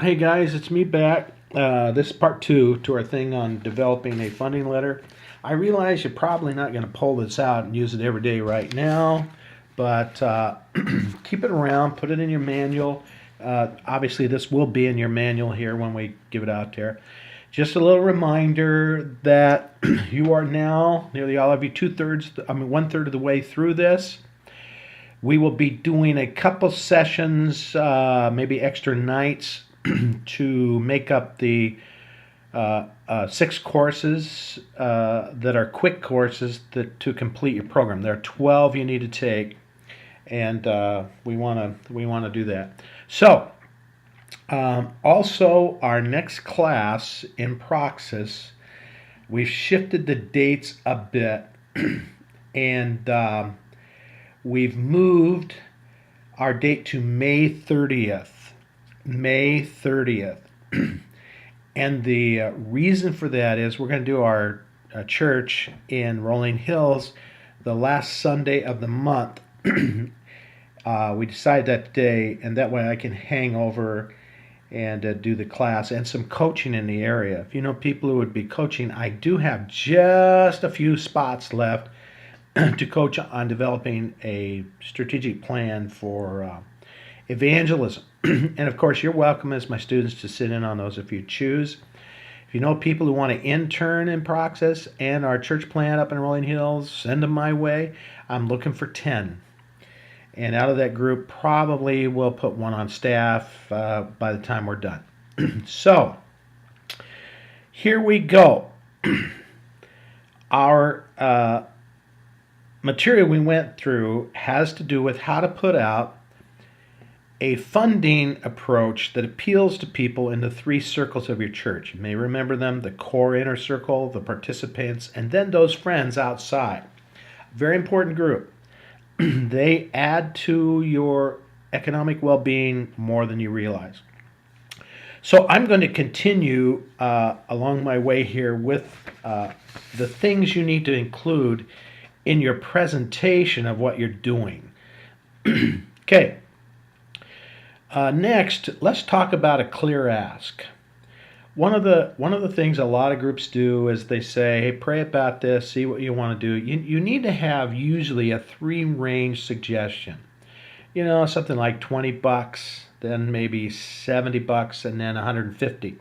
Hey guys, it's me back. This is part two to our thing on developing a funding letter. I realize you're probably not going to pull this out and use it every day right now, but keep it around, put it in your manual. Obviously, this will be in your manual here when we give it out there. Just a little reminder that you are now nearly all of you 2/3, I mean 1/3 of the way through this. We will be doing a couple sessions, maybe extra nights to make up the six courses that are quick courses to complete your program. There are 12 you need to take, and we want to do that. So, also our next class in Praxis, we've shifted the dates a bit, and we've moved our date to May 30th. May 30th. And the reason for that is we're going to do our church in Rolling Hills the last Sunday of the month. We decided that day, and that way I can hang over and do the class and some coaching in the area. If you know people who would be coaching, I do have just a few spots left to coach on developing a strategic plan for evangelism. And of course, you're welcome as my students to sit in on those if you choose. If you know people who want to intern in Praxis and our church plant up in Rolling Hills, send them my way. I'm looking for 10. And out of that group, probably we'll put one on staff by the time we're done. So, here we go. Our material we went through has to do with how to put out a funding approach that appeals to people in the three circles of your church. You may remember them: the core inner circle, the participants, and then those friends outside. Very important group. They add to your economic well-being more than you realize. So I'm going to continue along my way here with the things you need to include in your presentation of what you're doing. Okay. Next, let's talk about a clear ask. One of the things a lot of groups do is they say, "Hey, pray about this, see what you want to do." You need to have usually a three range suggestion. Something like $20, then maybe $70, and then 150.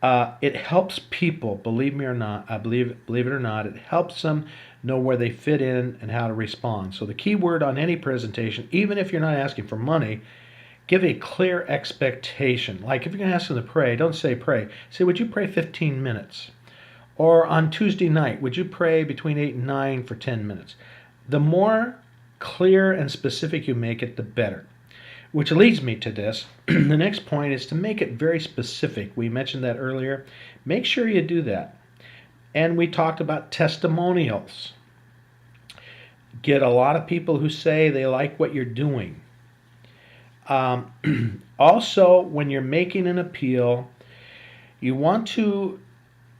It helps people, believe me or not, believe it or not, it helps them know where they fit in and how to respond. So the key word on any presentation, even if you're not asking for money, give a clear expectation. Like if you're going to ask them to pray, don't say pray. Say, would you pray 15 minutes? Or on Tuesday night, would you pray between 8 and 9 for 10 minutes? The more clear and specific you make it, the better. Which leads me to this. The next point is to make it very specific. We mentioned that earlier. Make sure you do that. And we talked about testimonials. Get a lot of people who say they like what you're doing. Also, when you're making an appeal, you want to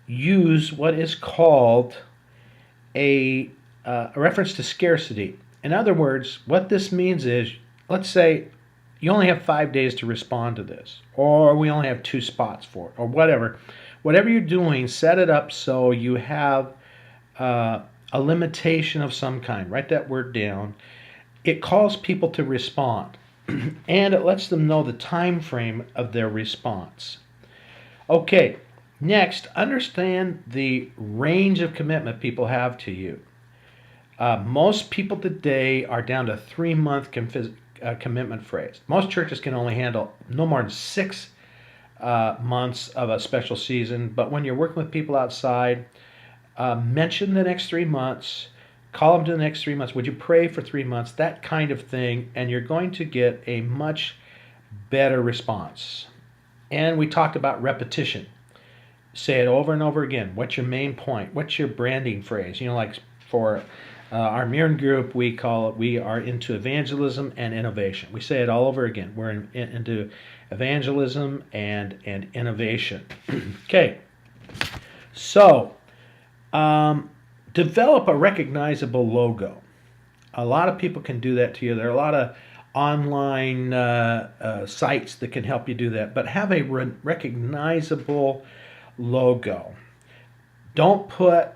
use what is called a reference to scarcity. In other words, what this means is, let's say you only have 5 days to respond to this, or we only have 2 spots for it, or whatever. Whatever you're doing, set it up so you have a limitation of some kind. Write that word down. It calls people to respond, and it lets them know the time frame of their response. Okay, next, understand the range of commitment people have to you. Most people today are down to 3-month commitment phrase. Most churches can only handle no more than 6 months of a special season, but when you're working with people outside, mention the next 3 months, call them to the next 3 months. Would you pray for 3 months? That kind of thing, and you're going to get a much better response. And we talked about repetition. Say it over and over again. What's your main point? What's your branding phrase? Like for our Mirren group, we are into evangelism and innovation. We say it all over again. We're into evangelism and innovation. Okay. So, develop a recognizable logo. A lot of people can do that to you. There are a lot of online sites that can help you do that. But have a recognizable logo. Don't put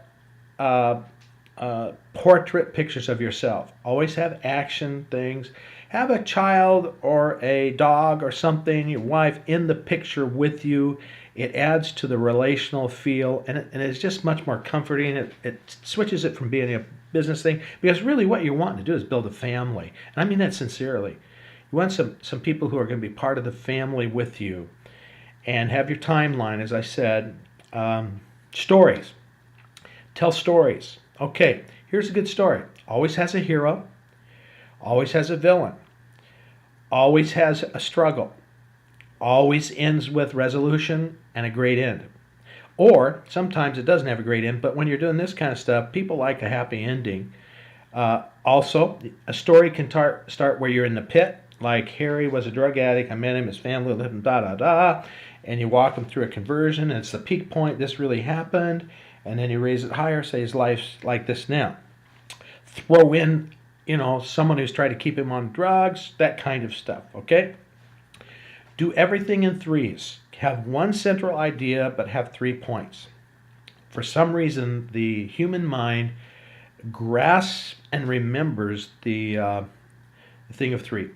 portrait pictures of yourself. Always have action things. Have a child or a dog or something, your wife, in the picture with you. It adds to the relational feel, and it's just much more comforting. It switches it from being a business thing, because really what you're wanting to do is build a family. And I mean that sincerely. You want some people who are going to be part of the family with you, and have your timeline, as I said. Stories. Tell stories. Okay, here's a good story. Always has a hero, always has a villain, always has a struggle, always ends with resolution and a great end. Or sometimes it doesn't have a great end, but when you're doing this kind of stuff, people like a happy ending. Also, a story can start where you're in the pit, like Harry was a drug addict. I met him, his family lived in da da da, and you walk him through a conversion, and it's the peak point. This really happened, and then you raise it higher, say his life's like this now. Throw in, someone who's tried to keep him on drugs, that kind of stuff. Okay. Do everything in threes. Have one central idea, but have 3 points. For some reason, the human mind grasps and remembers the thing of 3.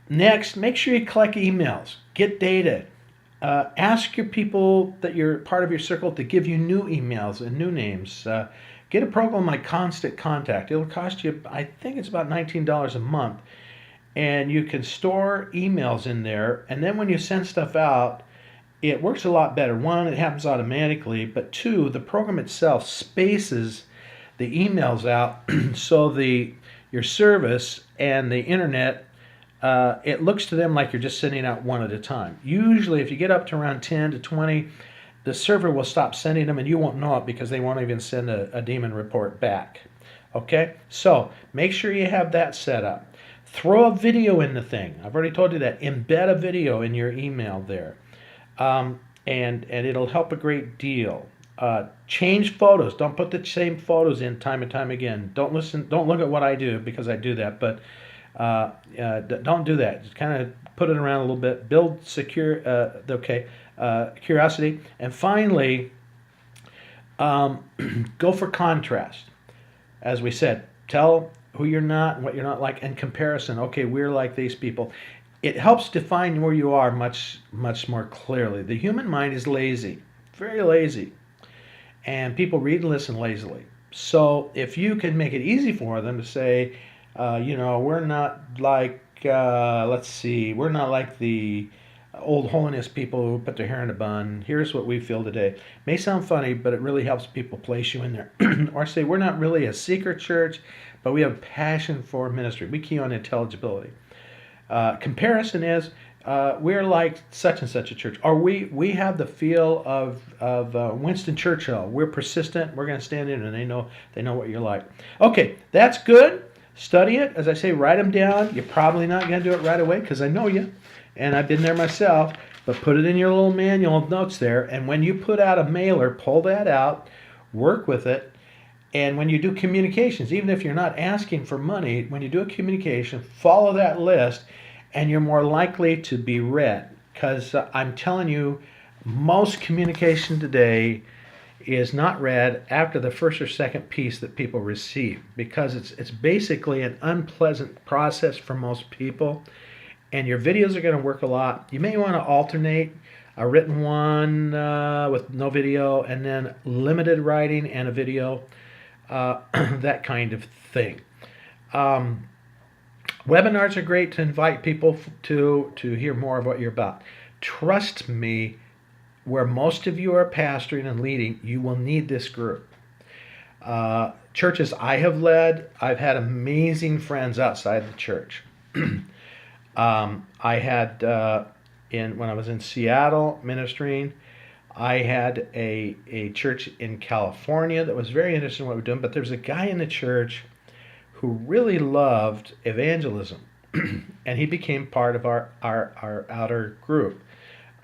Next, make sure you collect emails. Get data. Ask your people that you're part of your circle to give you new emails and new names. Get a program like Constant Contact. It'll cost you, I think it's about $19 a month. And you can store emails in there. And then when you send stuff out, it works a lot better. One, it happens automatically. But two, the program itself spaces the emails out so your service and the internet, it looks to them like you're just sending out one at a time. Usually, if you get up to around 10 to 20, the server will stop sending them, and you won't know it because they won't even send a daemon report back. Okay? So make sure you have that set up. Throw a video in the thing. I've already told you that. Embed a video in your email there. And it'll help a great deal. Change photos. Don't put the same photos in time and time again. Don't look at what I do, because I do that, but don't do that. Just kind of put it around a little bit. Build curiosity. And finally, go for contrast. As we said, tell who you're not and what you're not like, and comparison. Okay, we're like these people. It helps define where you are much, much more clearly. The human mind is lazy, very lazy, and people read and listen lazily. So if you can make it easy for them to say, we're not like, we're not like the old holiness people who put their hair in a bun. Here's what we feel today. May sound funny, but it really helps people place you in there. Or say, we're not really a secret church, but we have a passion for ministry. We key on intelligibility. Comparison is, we're like such and such a church. Or we have the feel of Winston Churchill. We're persistent. We're going to stand in, and they know what you're like. Okay, that's good. Study it. As I say, write them down. You're probably not going to do it right away, because I know you, and I've been there myself. But put it in your little manual of notes there. And when you put out a mailer, pull that out, work with it. And when you do communications, even if you're not asking for money, when you do a communication, follow that list, and you're more likely to be read. Because I'm telling you, most communication today is not read after the first or second piece that people receive, because it's basically an unpleasant process for most people. And your videos are going to work a lot. You may want to alternate a written one with no video, and then limited writing and a video. That kind of thing. Webinars are great to invite people to hear more of what you're about. Trust me, where most of you are pastoring and leading, you will need this group. Churches I have led, I've had amazing friends outside the church. I had, when I was in Seattle ministering, I had a church in California that was very interested in what we're doing, but there was a guy in the church who really loved evangelism, and he became part of our outer group.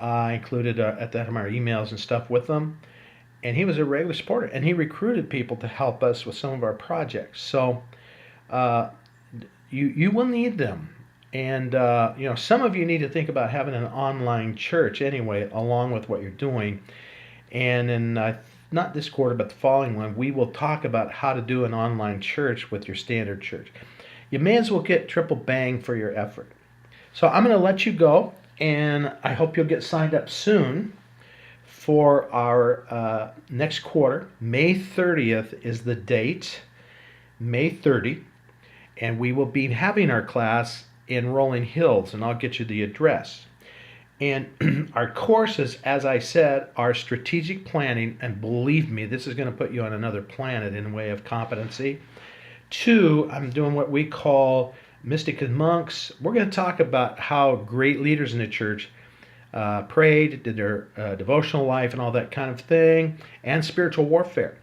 I included at that time our emails and stuff with them, and he was a regular supporter, and he recruited people to help us with some of our projects. So you will need them. And some of you need to think about having an online church anyway, along with what you're doing. And in not this quarter, but the following one, we will talk about how to do an online church with your standard church. You may as well get triple bang for your effort. So I'm going to let you go, and I hope you'll get signed up soon for our next quarter. May 30th is the date, May 30, and we will be having our class in Rolling Hills, and I'll get you the address. And our courses, as I said, are strategic planning, and believe me, this is going to put you on another planet in way of competency. 2, I'm doing what we call Mystic and Monks. We're going to talk about how great leaders in the church prayed, did their devotional life and all that kind of thing, and spiritual warfare,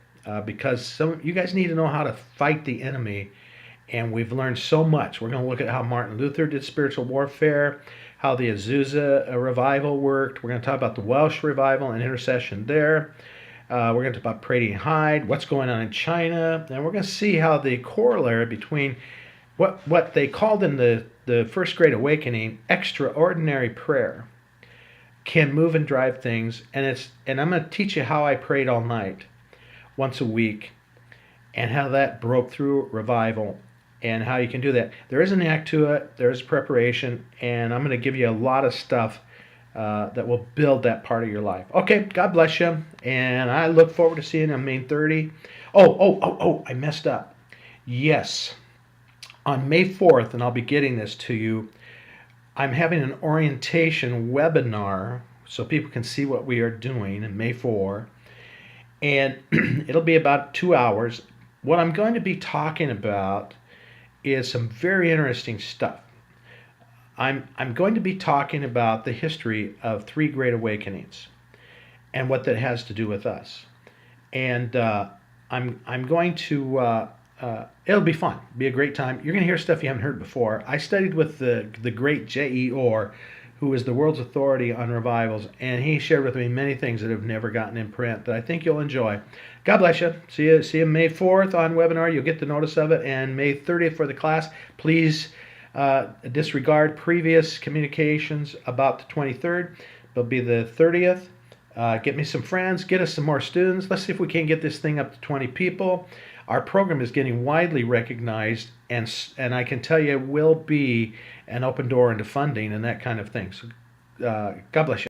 because some you guys need to know how to fight the enemy, and we've learned so much. We're going to look at how Martin Luther did spiritual warfare, how the Azusa revival worked. We're going to talk about the Welsh revival and intercession there. We're going to talk about Pray and Hide, what's going on in China, and we're going to see how the corollary between what they called in the First Great Awakening extraordinary prayer can move and drive things. And I'm going to teach you how I prayed all night once a week, and how that broke through revival, and how you can do that. There is an act to it, there's preparation, and I'm going to give you a lot of stuff that will build that part of your life. Okay, God bless you, and I look forward to seeing you on May 30. I messed up. Yes, on May 4th, and I'll be getting this to you, I'm having an orientation webinar so people can see what we are doing in May 4, and it'll be about 2 hours. What I'm going to be talking about is some very interesting stuff. I'm going to be talking about the history of 3 Great Awakenings and what that has to do with us. And I'm going to it'll be fun. It'll be a great time. You're going to hear stuff you haven't heard before. I studied with the great J.E. Orr, who is the world's authority on revivals, and he shared with me many things that have never gotten in print that I think you'll enjoy. God bless you. See you May 4th on webinar. You'll get the notice of it, and May 30th for the class. Please disregard previous communications about the 23rd. It'll be the 30th. Get me some friends. Get us some more students. Let's see if we can get this thing up to 20 people. Our program is getting widely recognized, and I can tell you it will be an open door into funding and that kind of thing. So God bless you.